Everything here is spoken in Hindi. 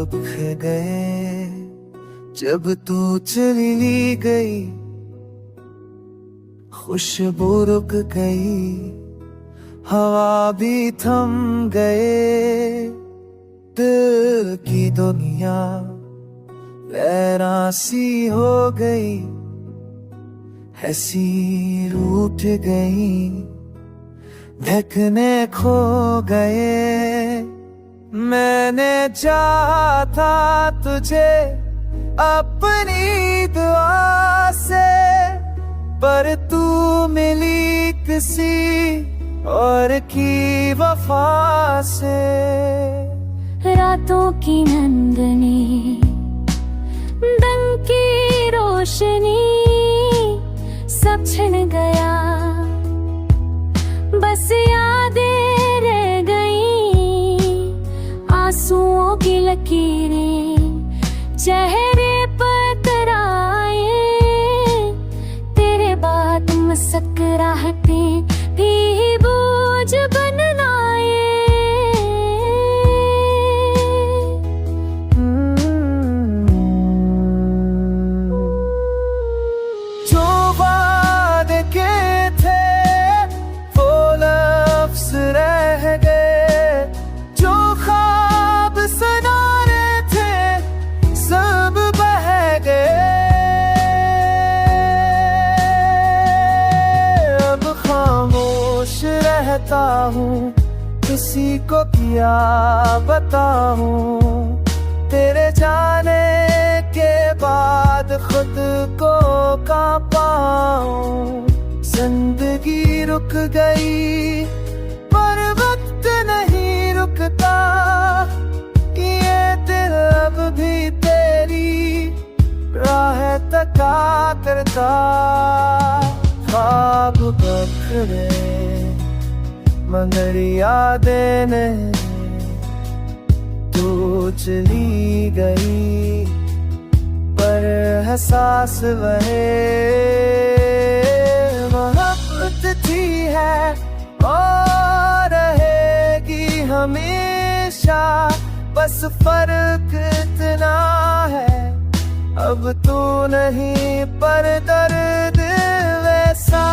बिखर गए जब तू चली गई, खुशबू रुक गई, हवा भी थम गए। दिल की दुनिया वैरान सी हो गई, ऐसी रूठ गई, धड़कने खो गए। मैंने चाहा था तुझे अपनी दुआ से, पर तू मिली किसी और की वफा से। रातों की नंदनी दिन की रोशनी सब छिन गया, बस यादें रह गईं, आंसुओं की लकीरें चेहरे पर तराए। तेरे बाद मुस्कुराहटें भी बोझ बन आए। जो वादे के थे वो लफ्ज़ रह गए, जो ख्वाब सनारे थे सब बह गए। अब खामोश रहता हूँ, किसी को क्या बताऊं। तेरे जाने के बाद खुद को कहाँ पाऊं। जिंदगी रुक गई पर वक्त नहीं रुकता, ये दिल अब भी तेरी राह तका करता। ख्वाब बखरे मगर यादें नहीं, तू चली गई पर एहसास वहे। मोहब्बत थी है और रहेगी हमेशा, बस फर्क इतना है अब तू नहीं पर दर्द वैसा।